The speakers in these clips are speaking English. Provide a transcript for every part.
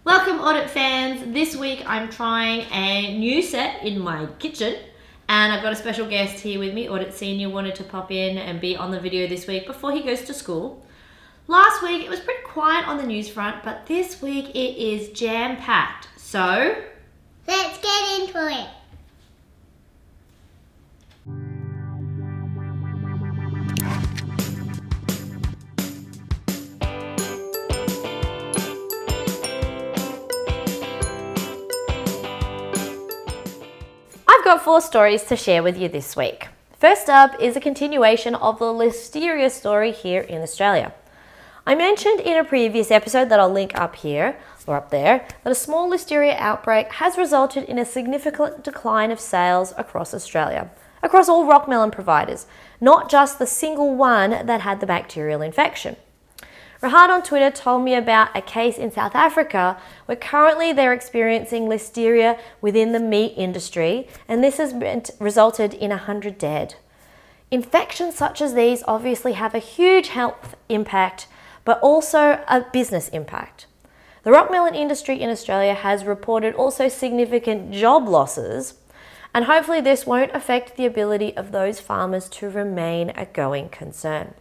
Welcome Audit fans. This week I'm trying a new set in my kitchen and I've got a special guest here with me. Audit Senior wanted to pop in and be on the video this week before he goes to school. Last week it was pretty quiet on the news front, but this week it is jam-packed. So let's get into it. I've got 4 stories to share with you this week. First up is a continuation of the Listeria story here in Australia. I mentioned in a previous episode that I'll link up here or up there that a small Listeria outbreak has resulted in a significant decline of sales across Australia, across all rock melon providers, not just the single one that had the bacterial infection. Rahad on Twitter told me about a case in South Africa where currently they're experiencing Listeria within the meat industry, and this has resulted in 100 dead. Infections such as these obviously have a huge health impact, but also a business impact. The rock melon industry in Australia has reported also significant job losses, and hopefully this won't affect the ability of those farmers to remain a going concern.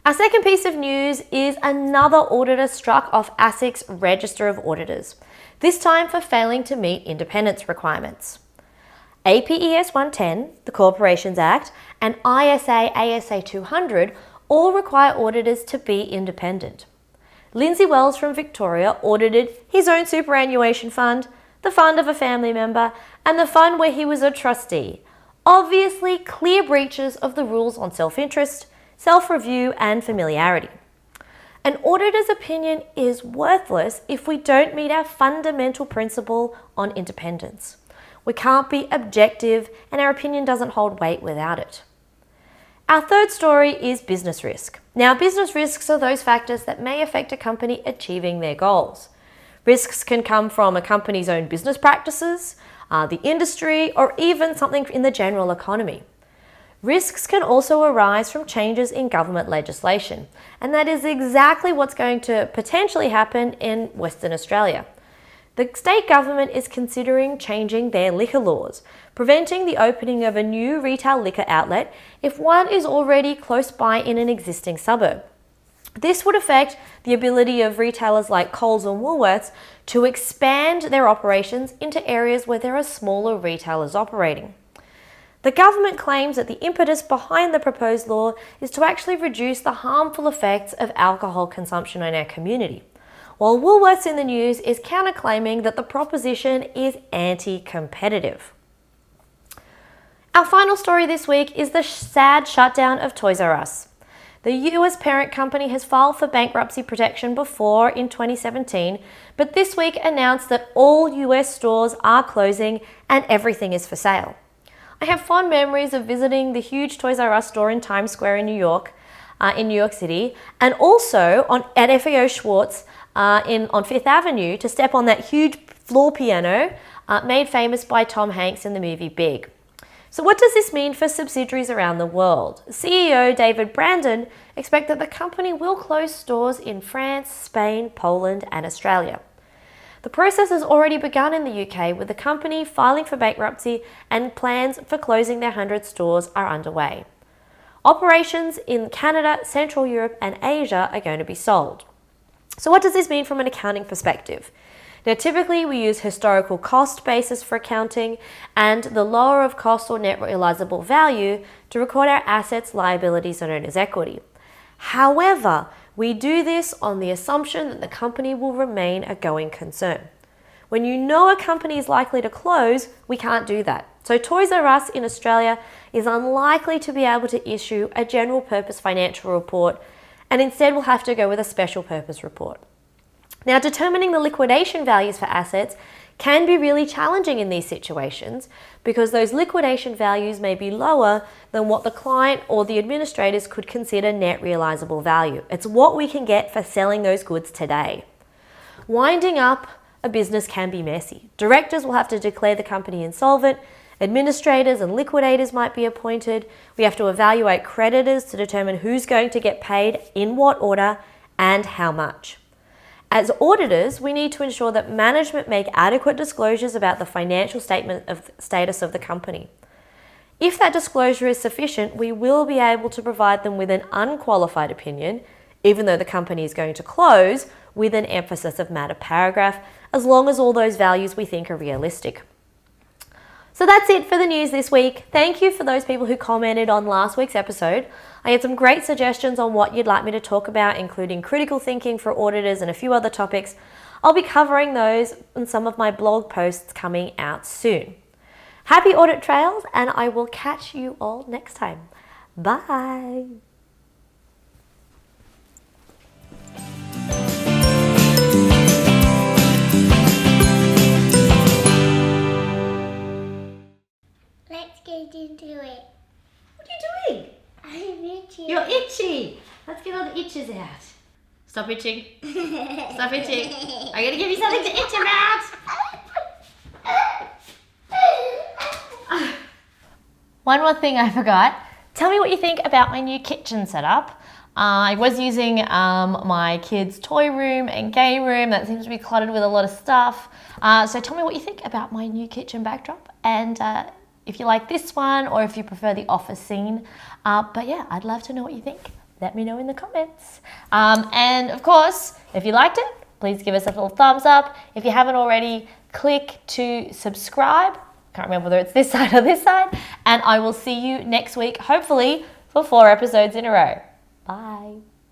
Our second piece of news is another auditor struck off ASIC's Register of Auditors, this time for failing to meet independence requirements. APES 110, the Corporations Act, and ISA ASA 200 all require auditors to be independent. Lindsay Wells from Victoria audited his own superannuation fund, the fund of a family member, and the fund where he was a trustee. Obviously clear breaches of the rules on self-interest, self-review and familiarity. An auditor's opinion is worthless if we don't meet our fundamental principle on independence. We can't be objective and our opinion doesn't hold weight without it. Our third story is business risk. Now, business risks are those factors that may affect a company achieving their goals. Risks can come from a company's own business practices, the industry, or even something in the general economy. Risks can also arise from changes in government legislation, and that is exactly what's going to potentially happen in Western Australia. The state government is considering changing their liquor laws, preventing the opening of a new retail liquor outlet if one is already close by in an existing suburb. This would affect the ability of retailers like Coles and Woolworths to expand their operations into areas where there are smaller retailers operating. The government claims that the impetus behind the proposed law is to actually reduce the harmful effects of alcohol consumption on our community, while Woolworths in the news is counterclaiming that the proposition is anti-competitive. Our final story this week is the sad shutdown of Toys R Us. The US parent company has filed for bankruptcy protection before in 2017, but this week announced that all US stores are closing and everything is for sale. I have fond memories of visiting the huge Toys R Us store in Times Square in New York City, and also at FAO Schwartz on Fifth Avenue to step on that huge floor piano made famous by Tom Hanks in the movie Big. So what does this mean for subsidiaries around the world? CEO David Brandon expects that the company will close stores in France, Spain, Poland, and Australia. The process has already begun in the UK, with the company filing for bankruptcy and plans for closing their 100 stores are underway. Operations in Canada, Central Europe and Asia are going to be sold. So what does this mean from an accounting perspective? Now, typically we use historical cost basis for accounting and the lower of cost or net realizable value to record our assets, liabilities and owners' equity. However, we do this on the assumption that the company will remain a going concern. When you know a company is likely to close, we can't do that. So Toys R Us in Australia is unlikely to be able to issue a general purpose financial report, and instead will have to go with a special purpose report. Now, determining the liquidation values for assets can be really challenging in these situations because those liquidation values may be lower than what the client or the administrators could consider net realizable value. It's what we can get for selling those goods today. Winding up a business can be messy. Directors will have to declare the company insolvent, administrators and liquidators might be appointed, we have to evaluate creditors to determine who's going to get paid in what order and how much. As auditors, we need to ensure that management make adequate disclosures about the financial status of the company. If that disclosure is sufficient, we will be able to provide them with an unqualified opinion, even though the company is going to close, with an emphasis of matter paragraph, as long as all those values we think are realistic. So that's it for the news this week. Thank you for those people who commented on last week's episode. I had some great suggestions on what you'd like me to talk about, including critical thinking for auditors and a few other topics. I'll be covering those in some of my blog posts coming out soon. Happy audit trails, and I will catch you all next time. Bye. Let's get into it. What are you doing? I'm itchy. You're itchy. Let's get all the itches out. Stop itching. Stop itching. I'm going to give you something to itch about. One more thing I forgot. Tell me what you think about my new kitchen setup. I was using my kids' toy room and game room. That seems to be cluttered with a lot of stuff. So tell me what you think about my new kitchen backdrop, and if you like this one or if you prefer the office scene. But yeah, I'd love to know what you think. Let me know in the comments. And of course, if you liked it, please give us a little thumbs up. If you haven't already, click to subscribe. Can't remember whether it's this side or this side. And I will see you next week, hopefully for 4 episodes in a row. Bye.